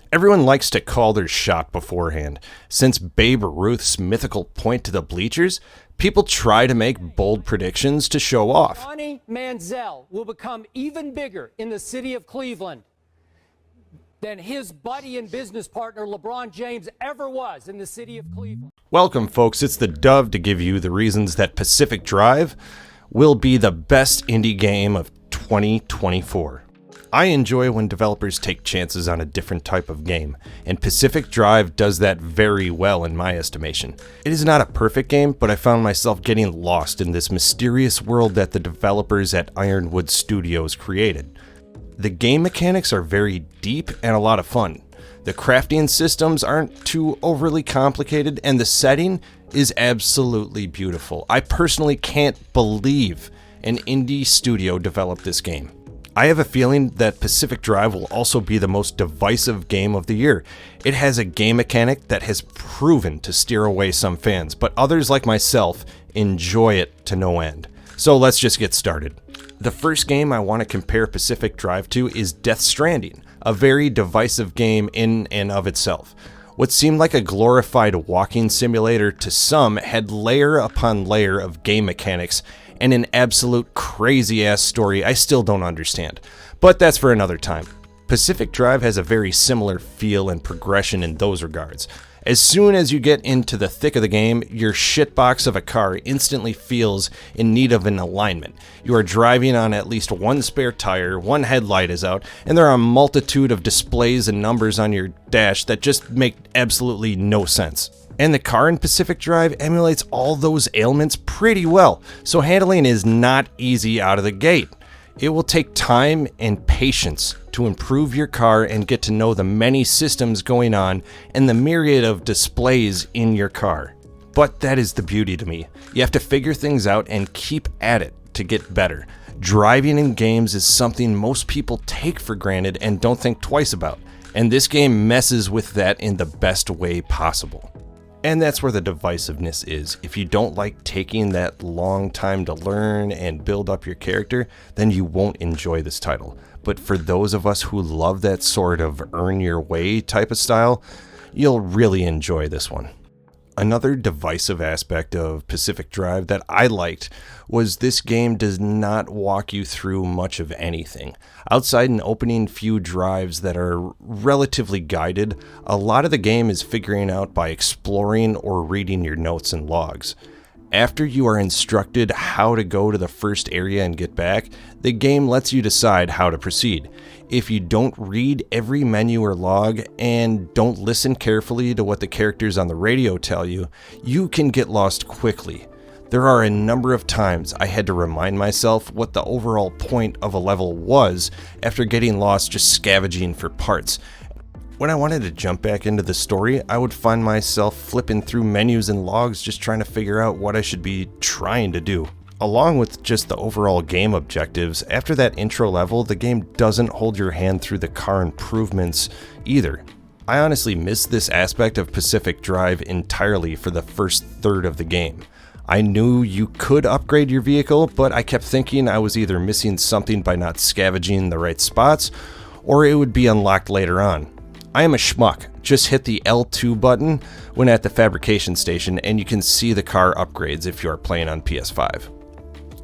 Everyone likes to call their shot beforehand. Since Babe Ruth's mythical point to the bleachers, people try to make bold predictions to show off. Johnny Manziel will become even bigger in the city of Cleveland than his buddy and business partner LeBron James ever was in the city of Cleveland. Welcome, folks. It's the Dove to give you the reasons that Pacific Drive will be the best indie game of 2024. I enjoy when developers take chances on a different type of game, and Pacific Drive does that very well in my estimation. It is not a perfect game, but I found myself getting lost in this mysterious world that the developers at Ironwood Studios created. The game mechanics are very deep and a lot of fun. The crafting systems aren't too overly complicated, and the setting is absolutely beautiful. I personally can't believe an indie studio developed this game. I have a feeling that Pacific Drive will also be the most divisive game of the year. It has a game mechanic that has proven to steer away some fans, but others like myself enjoy it to no end. So let's just get started. The first game I want to compare Pacific Drive to is Death Stranding, a very divisive game in and of itself. What seemed like a glorified walking simulator to some had layer upon layer of game mechanics and an absolute crazy-ass story I still don't understand. But that's for another time. Pacific Drive has a very similar feel and progression in those regards. As soon as you get into the thick of the game, your shitbox of a car instantly feels in need of an alignment. You are driving on at least one spare tire, one headlight is out, and there are a multitude of displays and numbers on your dash that just make absolutely no sense. And the car in Pacific Drive emulates all those ailments pretty well, so handling is not easy out of the gate. It will take time and patience to improve your car and get to know the many systems going on and the myriad of displays in your car. But that is the beauty to me. You have to figure things out and keep at it to get better. Driving in games is something most people take for granted and don't think twice about, and this game messes with that in the best way possible. And that's where the divisiveness is. If you don't like taking that long time to learn and build up your character, then you won't enjoy this title. But for those of us who love that sort of earn your way type of style, you'll really enjoy this one. Another divisive aspect of Pacific Drive that I liked was this game does not walk you through much of anything. Outside an opening few drives that are relatively guided, a lot of the game is figuring out by exploring or reading your notes and logs. After you are instructed how to go to the first area and get back, the game lets you decide how to proceed. If you don't read every menu or log and don't listen carefully to what the characters on the radio tell you, you can get lost quickly. There are a number of times I had to remind myself what the overall point of a level was after getting lost just scavenging for parts. When I wanted to jump back into the story, I would find myself flipping through menus and logs just trying to figure out what I should be trying to do. Along with just the overall game objectives, after that intro level, the game doesn't hold your hand through the car improvements either. I honestly missed this aspect of Pacific Drive entirely for the first third of the game. I knew you could upgrade your vehicle, but I kept thinking I was either missing something by not scavenging the right spots, or it would be unlocked later on. I am a schmuck. Just hit the L2 button when at the fabrication station and you can see the car upgrades if you are playing on PS5.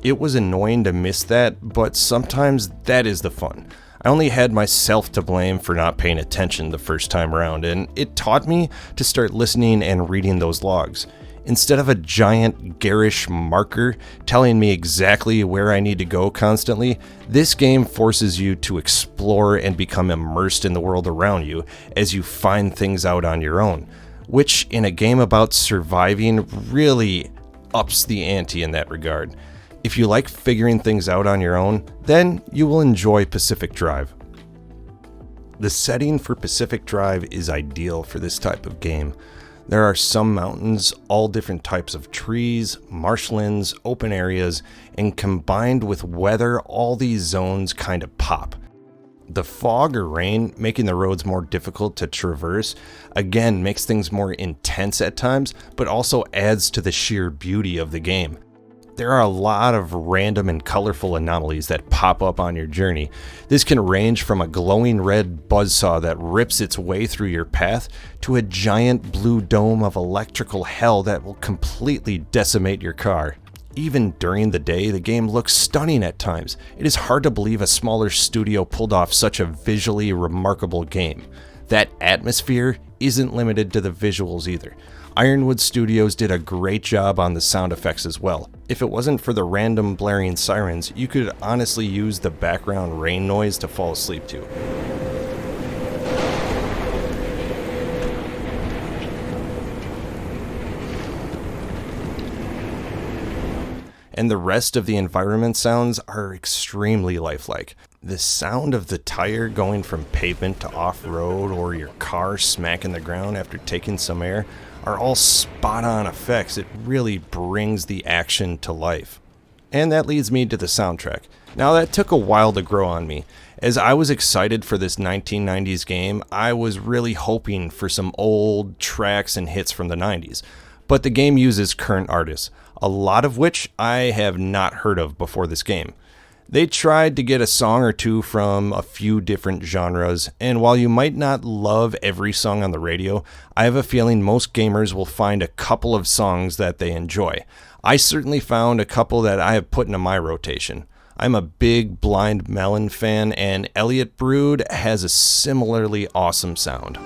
It was annoying to miss that, but sometimes that is the fun. I only had myself to blame for not paying attention the first time around, and it taught me to start listening and reading those logs. Instead of a giant garish marker telling me exactly where I need to go constantly, this game forces you to explore and become immersed in the world around you as you find things out on your own, which in a game about surviving really ups the ante in that regard. If you like figuring things out on your own, then you will enjoy Pacific Drive. The setting for Pacific Drive is ideal for this type of game. There are some mountains, all different types of trees, marshlands, open areas, and combined with weather, all these zones kind of pop. The fog or rain making the roads more difficult to traverse, again makes things more intense at times, but also adds to the sheer beauty of the game. There are a lot of random and colorful anomalies that pop up on your journey. This can range from a glowing red buzzsaw that rips its way through your path to a giant blue dome of electrical hell that will completely decimate your car. Even during the day, the game looks stunning at times. It is hard to believe a smaller studio pulled off such a visually remarkable game. That atmosphere isn't limited to the visuals either. Ironwood Studios did a great job on the sound effects as well. If it wasn't for the random blaring sirens, you could honestly use the background rain noise to fall asleep to. And the rest of the environment sounds are extremely lifelike. The sound of the tire going from pavement to off-road, or your car smacking the ground after taking some air, are all spot-on effects. It really brings the action to life. And that leads me to the soundtrack. Now, that took a while to grow on me. As I was excited for this 1990s game, I was really hoping for some old tracks and hits from the 90s. But the game uses current artists, a lot of which I have not heard of before this game. They tried to get a song or two from a few different genres, and while you might not love every song on the radio, I have a feeling most gamers will find a couple of songs that they enjoy. I certainly found a couple that I have put into my rotation. I'm a big Blind Melon fan, and Elliot Brood has a similarly awesome sound.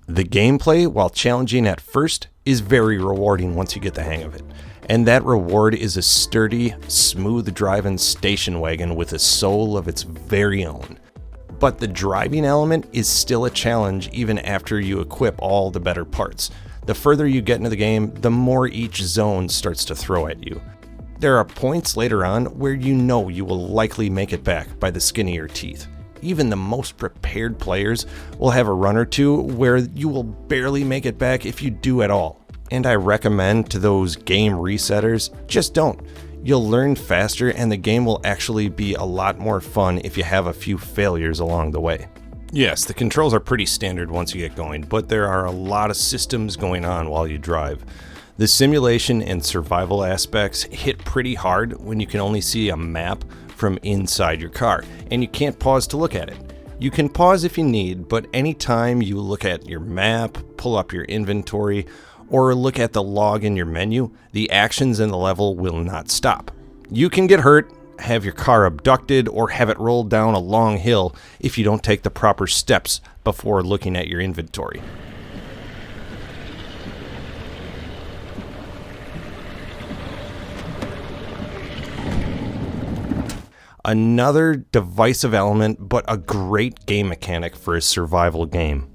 The gameplay, while challenging at first, is very rewarding once you get the hang of it. And that reward is a sturdy, smooth-driving station wagon with a soul of its very own. But the driving element is still a challenge even after you equip all the better parts. The further you get into the game, the more each zone starts to throw at you. There are points later on where you know you will likely make it back by the skin of your teeth. Even the most prepared players will have a run or two where you will barely make it back if you do at all. And I recommend to those game resetters, just don't. You'll learn faster, and the game will actually be a lot more fun if you have a few failures along the way. Yes, the controls are pretty standard once you get going, but there are a lot of systems going on while you drive. The simulation and survival aspects hit pretty hard when you can only see a map from inside your car, and you can't pause to look at it. You can pause if you need, but anytime you look at your map, pull up your inventory, or look at the log in your menu, the actions in the level will not stop. You can get hurt, have your car abducted, or have it rolled down a long hill if you don't take the proper steps before looking at your inventory. Another divisive element, but a great game mechanic for a survival game.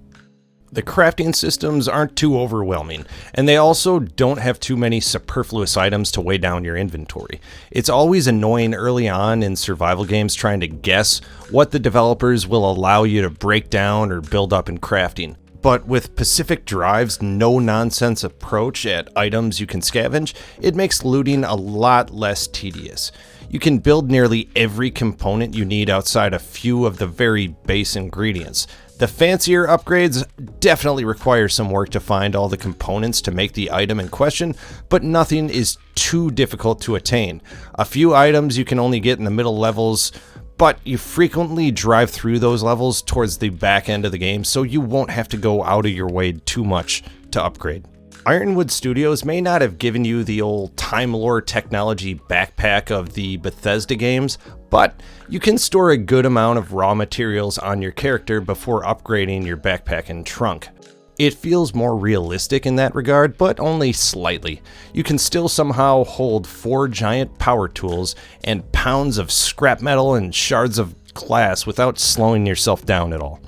The crafting systems aren't too overwhelming, and they also don't have too many superfluous items to weigh down your inventory. It's always annoying early on in survival games trying to guess what the developers will allow you to break down or build up in crafting. But with Pacific Drive's no-nonsense approach at items you can scavenge, it makes looting a lot less tedious. You can build nearly every component you need outside a few of the very base ingredients. The fancier upgrades definitely require some work to find all the components to make the item in question, but nothing is too difficult to attain. A few items you can only get in the middle levels, but you frequently drive through those levels towards the back end of the game, so you won't have to go out of your way too much to upgrade. Ironwood Studios may not have given you the old Time Lore technology backpack of the Bethesda games, but you can store a good amount of raw materials on your character before upgrading your backpack and trunk. It feels more realistic in that regard, but only slightly. You can still somehow hold 4 giant power tools and pounds of scrap metal and shards of glass without slowing yourself down at all.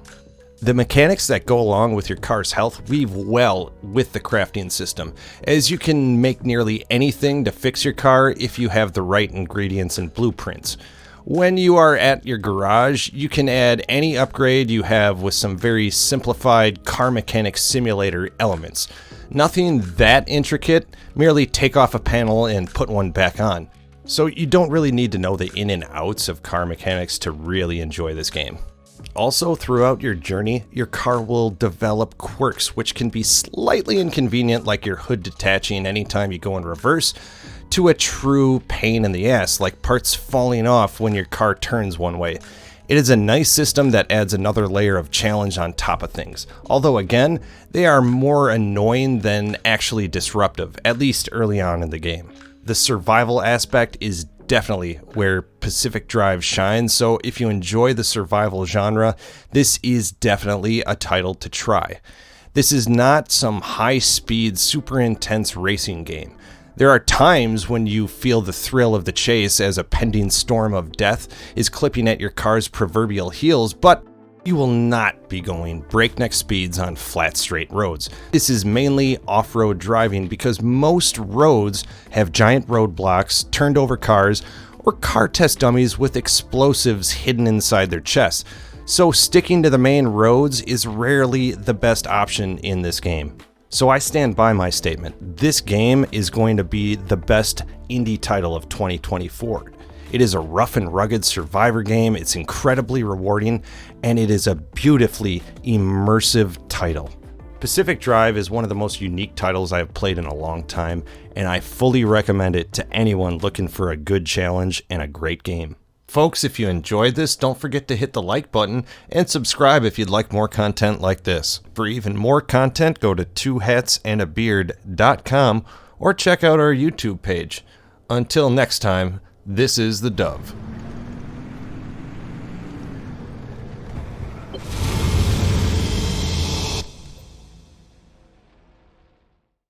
The mechanics that go along with your car's health weave well with the crafting system, as you can make nearly anything to fix your car if you have the right ingredients and blueprints. When you are at your garage, you can add any upgrade you have with some very simplified car mechanics simulator elements. Nothing that intricate, merely take off a panel and put one back on. So you don't really need to know the in and outs of car mechanics to really enjoy this game. Also, throughout your journey, your car will develop quirks which can be slightly inconvenient, like your hood detaching anytime you go in reverse, to a true pain in the ass, like parts falling off when your car turns one way. It is a nice system that adds another layer of challenge on top of things, although again, they are more annoying than actually disruptive, at least early on in the game. The survival aspect is definitely where Pacific Drive shines, so if you enjoy the survival genre, this is definitely a title to try. This is not some high-speed, super intense racing game. There are times when you feel the thrill of the chase as a pending storm of death is clipping at your car's proverbial heels, but you will not be going breakneck speeds on flat, straight roads. This is mainly off-road driving because most roads have giant roadblocks, turned over cars, or car test dummies with explosives hidden inside their chests. So sticking to the main roads is rarely the best option in this game. So I stand by my statement. This game is going to be the best indie title of 2024. It is a rough and rugged survivor game, it's incredibly rewarding, and it is a beautifully immersive title. Pacific Drive is one of the most unique titles I have played in a long time, and I fully recommend it to anyone looking for a good challenge and a great game. Folks, if you enjoyed this, don't forget to hit the like button and subscribe if you'd like more content like this. For even more content, go to twohatsandabeard.com or check out our YouTube page. Until next time, this is the Dove.